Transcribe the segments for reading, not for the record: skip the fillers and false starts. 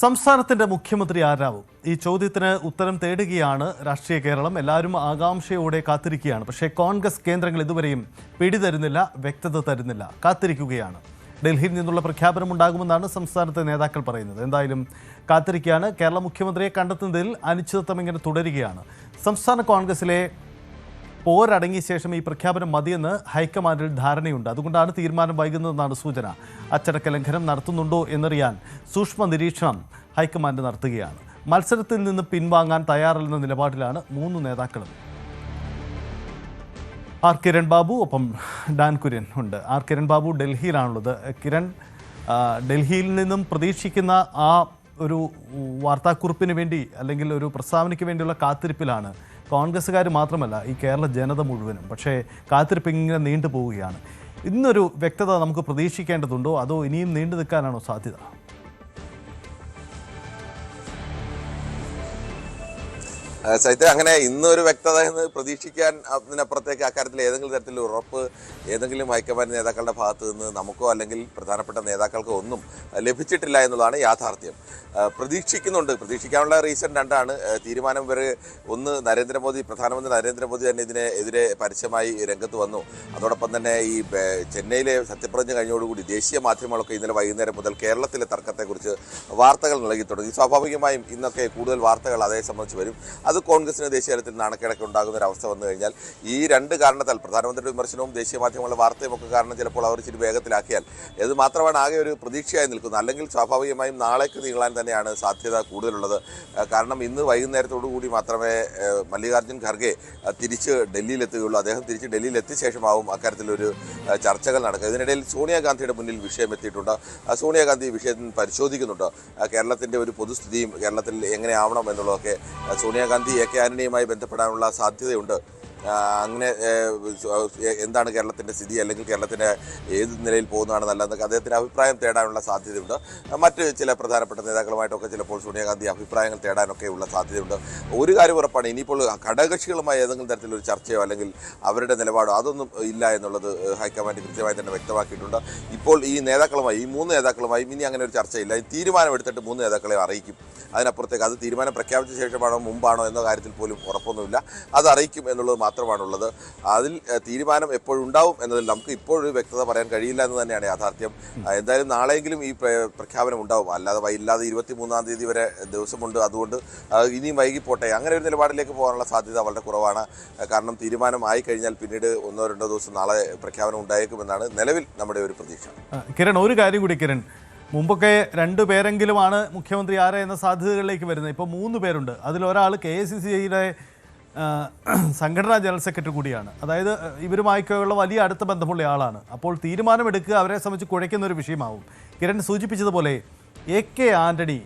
സംസ്ഥാനത്തിന്റെ മുഖ്യമന്ത്രി ആരാവും? ഈ ചോദ്യത്തിന് ഉത്തരം തേടുകയാണ് രാഷ്ട്രീയ കേരളം. എല്ലാവരും ആകാംക്ഷയോടെ കാത്തിരിക്കുകയാണ്. പക്ഷേ കോൺഗ്രസ് കേന്ദ്രങ്ങൾ ഇതുവരെയും പിടിതരുന്നില്ല, വ്യക്തത തരുന്നില്ല, കാത്തിരിക്കുകയാണ്. ഡൽഹിയിൽ നിന്നുള്ള പ്രഖ്യാപനം ഉണ്ടാകുമെന്നാണ് സംസ്ഥാനത്തെ നേതാക്കൾ പറയുന്നത്. എന്തായാലും കാത്തിരിക്കുകയാണ്. കേരള മുഖ്യമന്ത്രിയെ കണ്ടെത്തുന്നതിൽ അനിശ്ചിതത്വം ഇങ്ങനെ തുടരുകയാണ്. സംസ്ഥാന കോൺഗ്രസിലെ പോരടങ്ങിയ ശേഷം ഈ പ്രഖ്യാപനം മതിയെന്ന് ഹൈക്കമാൻഡിൽ ധാരണയുണ്ട്. അതുകൊണ്ടാണ് തീരുമാനം വൈകുന്നതെന്നാണ് സൂചന. അച്ചടക്ക ലംഘനം നടത്തുന്നുണ്ടോ എന്നറിയാൻ സൂക്ഷ്മ നിരീക്ഷണം ഹൈക്കമാൻഡ് നടത്തുകയാണ്. മത്സരത്തിൽ നിന്ന് പിൻവാങ്ങാൻ തയ്യാറല്ലെന്ന നിലപാടിലാണ് മൂന്ന് നേതാക്കളും. ആർ കിരൺ ബാബു, ഒപ്പം ഡാൻ കുര്യൻ ഉണ്ട്. ആർ കിരൺ ബാബു ഡൽഹിയിലാണുള്ളത്. കിരൺ, ഡൽഹിയിൽ നിന്നും പ്രതീക്ഷിക്കുന്ന ആ ഒരു വാർത്താക്കുറിപ്പിന് വേണ്ടി അല്ലെങ്കിൽ ഒരു പ്രസ്താവനയ്ക്ക് വേണ്ടിയുള്ള കാത്തിരിപ്പിലാണ് കോൺഗ്രസ്സുകാർ മാത്രമല്ല, ഈ കേരള ജനത മുഴുവനും. പക്ഷേ കാത്തിരിപ്പ് ഇങ്ങനെ നീണ്ടു പോവുകയാണ്. ഇന്നൊരു വ്യക്തത നമുക്ക് പ്രതീക്ഷിക്കേണ്ടതുണ്ടോ, അതോ ഇനിയും നീണ്ടു നിൽക്കാനാണോ സാധ്യത? സൈത്യ, അങ്ങനെ ഇന്നൊരു വ്യക്തത എന്ന് പ്രതീക്ഷിക്കാൻ അതിനപ്പുറത്തേക്ക് അക്കാര്യത്തിൽ ഏതെങ്കിലും തരത്തിലുള്ള ഉറപ്പ് ഏതെങ്കിലും ഹൈക്കമാൻഡ് നേതാക്കളുടെ ഭാഗത്തു നിന്ന് നമുക്കോ അല്ലെങ്കിൽ പ്രധാനപ്പെട്ട നേതാക്കൾക്കോ ഒന്നും ലഭിച്ചിട്ടില്ല എന്നുള്ളതാണ് യാഥാർത്ഥ്യം. പ്രതീക്ഷിക്കുന്നുണ്ട്. പ്രതീക്ഷിക്കാനുള്ള റീസൺ രണ്ടാണ്. തീരുമാനം വരെ ഒന്ന്, പ്രധാനമന്ത്രി നരേന്ദ്രമോദി തന്നെ ഇതിനെതിരെ പരസ്യമായി രംഗത്ത് വന്നു. അതോടൊപ്പം തന്നെ ഈ ചെന്നൈയിലെ സത്യപ്രതിജ്ഞ കഴിഞ്ഞോടുകൂടി ദേശീയ മാധ്യമങ്ങളൊക്കെ ഇന്നലെ വൈകുന്നേരം മുതൽ കേരളത്തിലെ തർക്കത്തെക്കുറിച്ച് വാർത്തകൾ നൽകി തുടങ്ങി. സ്വാഭാവികമായും ഇന്നൊക്കെ കൂടുതൽ വാർത്തകൾ അതേ സംബന്ധിച്ച് വരും. അത് കോൺഗ്രസിന് ദേശീയ തലത്തിൽ നാണക്കേടൊക്കെ ഉണ്ടാകുന്ന ഒരു അവസ്ഥ വന്നു കഴിഞ്ഞാൽ ഈ രണ്ട് കാരണത്താൽ, പ്രധാനമന്ത്രിയുടെ വിമർശനവും ദേശീയ മാധ്യമങ്ങളുടെ വാർത്തയും ഒക്കെ കാരണം ചിലപ്പോൾ അവർ ഇച്ചിരി വേഗത്തിലാക്കിയാൽ ഇത് മാത്രമാണ് ആകെ ഒരു പ്രതീക്ഷയായി നിൽക്കുന്നത്. അല്ലെങ്കിൽ സ്വാഭാവികമായും നാളേക്ക് നീളാൻ തന്നെയാണ് സാധ്യത കൂടുതലുള്ളത്. കാരണം ഇന്ന് വൈകുന്നേരത്തോടു കൂടി മാത്രമേ മല്ലികാർജ്ജുൻ ഖർഗെ തിരിച്ച് ഡൽഹിയിലെത്തുകയുള്ളൂ. അദ്ദേഹം തിരിച്ച് ഡൽഹിയിൽ എത്തിയ ശേഷമാവും അക്കാര്യത്തിലൊരു ചർച്ചകൾ നടക്കുക. ഇതിനിടയിൽ സോണിയാഗാന്ധിയുടെ മുന്നിൽ വിഷയം എത്തിയിട്ടുണ്ട്. സോണിയാഗാന്ധി വിഷയത്തിൽ പരിശോധിക്കുന്നുണ്ട്. കേരളത്തിൻ്റെ ഒരു പൊതുസ്ഥിതിയും കേരളത്തിൽ എങ്ങനെയാവണം എന്നുള്ളതൊക്കെ സോണിയാഗാന്ധി എ.കെ. ആന്റണിയുമായി ബന്ധപ്പെടാനുള്ള സാധ്യതയുണ്ട്. അങ്ങനെ എന്താണ് കേരളത്തിൻ്റെ സ്ഥിതി, അല്ലെങ്കിൽ കേരളത്തിൻ്റെ ഏത് നിലയിൽ പോകുന്നതാണ് നല്ലതെന്നൊക്കെ അദ്ദേഹത്തിൻ്റെ അഭിപ്രായം തേടാനുള്ള സാധ്യതയുണ്ട്. മറ്റ് ചില പ്രധാനപ്പെട്ട നേതാക്കളുമായിട്ടൊക്കെ ചിലപ്പോൾ സോണിയാഗാന്ധി അഭിപ്രായങ്ങൾ തേടാനൊക്കെയുള്ള സാധ്യതയുണ്ട്. ഒരു കാര്യം ഉറപ്പാണ്, ഇനിയിപ്പോൾ ഘടകകക്ഷികളുമായി ഏതെങ്കിലും തരത്തിലൊരു ചർച്ചയോ അല്ലെങ്കിൽ അവരുടെ നിലപാടോ അതൊന്നും ഇല്ല എന്നുള്ളത് ഹൈക്കമാൻഡ് കൃത്യമായി തന്നെ വ്യക്തമാക്കിയിട്ടുണ്ട്. ഇപ്പോൾ ഈ മൂന്ന് നേതാക്കളുമായും ഇനി അങ്ങനെ ഒരു ചർച്ചയില്ല. തീരുമാനമെടുത്തിട്ട് മൂന്ന് നേതാക്കളെ അറിയിക്കും. അതിനപ്പുറത്തേക്ക് അത് തീരുമാനം പ്രഖ്യാപിച്ച ശേഷമാണോ മുമ്പാണോ എന്ന കാര്യത്തിൽ പോലും ഉറപ്പൊന്നുമില്ല. അത് അറിയിക്കും എന്നുള്ളത് മാത്രമാണുള്ളത്. അതിൽ തീരുമാനം എപ്പോഴുണ്ടാവും എന്നതിൽ നമുക്ക് ഇപ്പോഴൊരു വ്യക്തത പറയാൻ കഴിയില്ല എന്ന് തന്നെയാണ് യാഥാർത്ഥ്യം. എന്തായാലും നാളെയെങ്കിലും ഈ പ്രഖ്യാപനം ഉണ്ടാവും. ഇല്ലാതെ 23-ാം തീയതി വരെ ദിവസമുണ്ട്. അതുകൊണ്ട് ഇനിയും വൈകിപ്പോട്ടെ, അങ്ങനെ ഒരു നിലപാടിലേക്ക് പോകാനുള്ള സാധ്യത വളരെ കുറവാണ്. കാരണം തീരുമാനം ആയി കഴിഞ്ഞാൽ പിന്നീട് 1-2 ദിവസം നാളെ പ്രഖ്യാപനം ഉണ്ടായേക്കുമെന്നാണ് നിലവിൽ നമ്മുടെ ഒരു പ്രതീക്ഷ. കിരൺ, ഒരു കാര്യം കൂടി കിരൺ, മുമ്പൊക്കെ 2 പേരെങ്കിലുമാണ് മുഖ്യമന്ത്രി ആരെ എന്ന സാധ്യതകളിലേക്ക് വരുന്നത്. ഇപ്പോൾ 3 പേരുണ്ട്. അതിലൊരാൾ KCCയുടെ സംഘടനാ ജനറൽ സെക്രട്ടറി കൂടിയാണ്. അതായത് ഇവരുമായിക്കുള്ള വലിയ അടുത്ത ബന്ധമുള്ള ആളാണ്. അപ്പോൾ തീരുമാനമെടുക്കുക അവരെ സംബന്ധിച്ച് കുഴയ്ക്കുന്ന ഒരു വിഷയമാവും. കിരൺ സൂചിപ്പിച്ചതുപോലെ A.K. ആന്റണി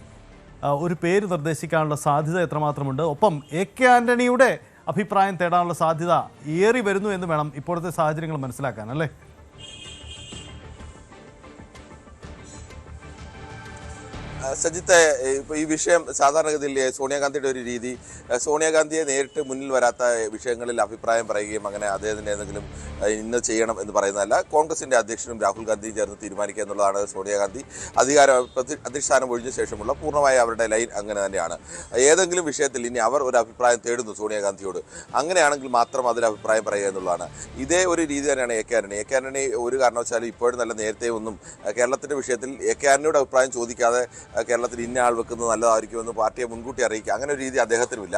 ഒരു പേര് നിർദ്ദേശിക്കാനുള്ള സാധ്യത എത്രമാത്രമുണ്ട്? ഒപ്പം A.K. ആന്റണിയുടെ അഭിപ്രായം തേടാനുള്ള സാധ്യത ഏറി വരുന്നു എന്ന് വേണം ഇപ്പോഴത്തെ സാഹചര്യങ്ങൾ മനസ്സിലാക്കാൻ, അല്ലേ? സജിത്തെ, ഇപ്പോൾ ഈ വിഷയം സാധാരണഗതിയിൽ സോണിയാഗാന്ധിയുടെ ഒരു രീതി, സോണിയാഗാന്ധിയെ നേരിട്ട് മുന്നിൽ വരാത്ത വിഷയങ്ങളിൽ അഭിപ്രായം പറയുകയും അങ്ങനെ അദ്ദേഹത്തിന് എന്തെങ്കിലും ഇന്ന് ചെയ്യണം എന്ന് പറയുന്നതല്ല. കോൺഗ്രസിൻ്റെ അധ്യക്ഷനും രാഹുൽ ഗാന്ധിയും ചേർന്ന് തീരുമാനിക്കുക എന്നുള്ളതാണ് സോണിയാഗാന്ധി അധിഷ്ഠാനം ഒഴിഞ്ഞ ശേഷമുള്ള പൂർണ്ണമായ അവരുടെ ലൈൻ അങ്ങനെ തന്നെയാണ്. ഏതെങ്കിലും വിഷയത്തിൽ ഇനി അവർ ഒരു അഭിപ്രായം തേടുന്നു സോണിയാഗാന്ധിയോട്, അങ്ങനെയാണെങ്കിൽ മാത്രം അതിൽ അഭിപ്രായം പറയുക എന്നുള്ളതാണ്. ഇതേ ഒരു രീതി തന്നെയാണ് A.K. ആന്റണി. A.K. ആന്റണി ഒരു കാരണവശാലും ഇപ്പോഴും നല്ല നേരത്തെ ഒന്നും കേരളത്തിൻ്റെ വിഷയത്തിൽ A.K. ആന്റണിയുടെ അഭിപ്രായം ചോദിക്കാതെ കേരളത്തിൽ ഇന്ന ആൾ വെക്കുന്നത് നല്ലതായിരിക്കുമെന്ന് പാർട്ടിയെ മുൻകൂട്ടി അറിയിക്കുക, അങ്ങനെ ഒരു രീതി അദ്ദേഹത്തിനുമില്ല.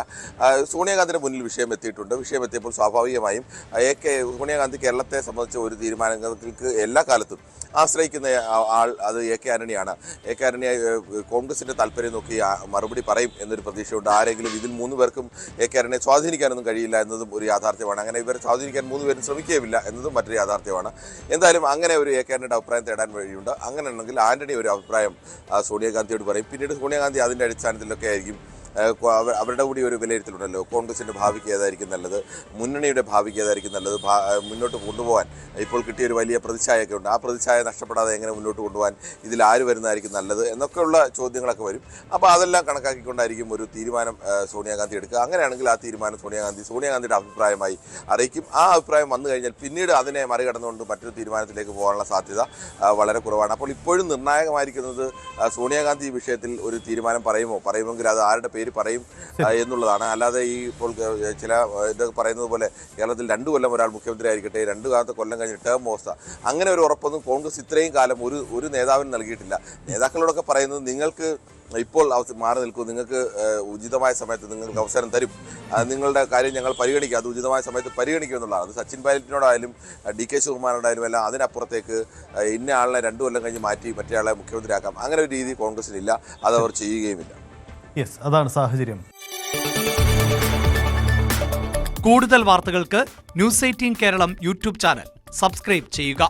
സോണിയാഗാന്ധിയുടെ മുന്നിൽ വിഷയം എത്തിയിട്ടുണ്ട്. വിഷയം എത്തിയപ്പോൾ സ്വാഭാവികമായും സോണിയാഗാന്ധി കേരളത്തെ സംബന്ധിച്ച ഒരു തീരുമാനങ്ങൾക്ക് എല്ലാ കാലത്തും ആശ്രയിക്കുന്ന ആൾ അത് A.K. ആന്റണിയാണ്. A.K. ആന്റണി കോൺഗ്രസിൻ്റെ താല്പര്യം നോക്കി മറുപടി പറയും എന്നൊരു പ്രതീക്ഷയുണ്ട്. ആരെങ്കിലും ഇതിൽ 3 പേർക്കും A.K. ആന്റണിയെ സ്വാധീനിക്കാനൊന്നും കഴിയില്ല എന്നതും ഒരു യാഥാർത്ഥ്യമാണ്. അങ്ങനെ ഇവരെ സ്വാധീനിക്കാൻ 3 പേരും ശ്രമിക്കുകയുമില്ല എന്നതും മറ്റൊരു യാഥാർത്ഥ്യമാണ്. എന്തായാലും അങ്ങനെ ഒരു A.K. ആന്റണിയുടെ അഭിപ്രായം തേടാൻ വഴിയുണ്ട്. അങ്ങനെ ഉണ്ടെങ്കിൽ ആന്റണി ഒരു അഭിപ്രായം സോണിയാഗാന്ധിയോട് പറയും. പിന്നീട് സോണിയാഗാന്ധി അതിൻ്റെ അടിസ്ഥാനത്തിലൊക്കെ ആയിരിക്കും അവരുടെ കൂടി ഒരു വിലയിരുത്തലുണ്ടല്ലോ. കോൺഗ്രസിൻ്റെ ഭാവിക്ക് ഏതായിരിക്കും നല്ലത്, മുന്നണിയുടെ ഭാവിക്ക് ഏതായിരിക്കും നല്ലത്, മുന്നോട്ട് കൊണ്ടുപോകാൻ ഇപ്പോൾ കിട്ടിയൊരു വലിയ പ്രതിച്ഛായൊക്കെ ഉണ്ട്. ആ പ്രതിച്ഛായ നഷ്ടപ്പെടാതെ എങ്ങനെ മുന്നോട്ട് കൊണ്ടുപോകാൻ ഇതിൽ ആര് വരുന്നതായിരിക്കും നല്ലത് എന്നൊക്കെയുള്ള ചോദ്യങ്ങളൊക്കെ വരും. അപ്പോൾ അതെല്ലാം കണക്കാക്കിക്കൊണ്ടായിരിക്കും ഒരു തീരുമാനം സോണിയാഗാന്ധി എടുക്കുക. അങ്ങനെയാണെങ്കിൽ ആ തീരുമാനം സോണിയാഗാന്ധിയുടെ അഭിപ്രായമായി അറിയിക്കും. ആ അഭിപ്രായം വന്നു കഴിഞ്ഞാൽ പിന്നീട് അതിനെ മറികടന്നുകൊണ്ട് മറ്റൊരു തീരുമാനത്തിലേക്ക് പോകാനുള്ള സാധ്യത വളരെ കുറവാണ്. അപ്പോൾ ഇപ്പോഴും നിർണായകമായിരിക്കുന്നത് സോണിയാഗാന്ധി വിഷയത്തിൽ ഒരു തീരുമാനം പറയുമെങ്കിൽ അത് ആരുടെ പേര് പറയും എന്നുള്ളതാണ്. അല്ലാതെ ഈ ഇപ്പോൾ ചില ഇത് പറയുന്നത് പോലെ കേരളത്തിൽ 2 കൊല്ലം ഒരാൾ മുഖ്യമന്ത്രി ആയിരിക്കട്ടെ, 2 കൊല്ലം കഴിഞ്ഞ് ടേം അവസ്ഥ, അങ്ങനെ ഒരു ഉറപ്പൊന്നും കോൺഗ്രസ് ഇത്രയും കാലം ഒരു നേതാവിന് നൽകിയിട്ടില്ല. നേതാക്കളോടൊക്കെ പറയുന്നത് നിങ്ങൾക്ക് ഇപ്പോൾ മാറി നിൽക്കൂ, നിങ്ങൾക്ക് ഉചിതമായ സമയത്ത് നിങ്ങൾക്ക് അവസരം തരും, നിങ്ങളുടെ കാര്യം ഞങ്ങൾ പരിഗണിക്കുക, അത് ഉചിതമായ സമയത്ത് പരിഗണിക്കുക എന്നുള്ളതാണ്. അത് സച്ചിൻ പൈലറ്റിനോടായാലും DK ശിവകുമാറിനോടായാലും എല്ലാം അതിനപ്പുറത്തേക്ക് ഇന്ന ആളിനെ 2 കൊല്ലം കഴിഞ്ഞ് മാറ്റി മറ്റേ ആളെ മുഖ്യമന്ത്രിയാക്കാം, അങ്ങനെ ഒരു രീതി കോൺഗ്രസിനില്ല, അത് അവർ ചെയ്യുകയുമില്ല. യെസ്, അതാണ് സാഹചര്യം. കൂടുതൽ വാർത്തകൾക്ക് News 18 Keralam YouTube channel subscribe ചെയ്യുക.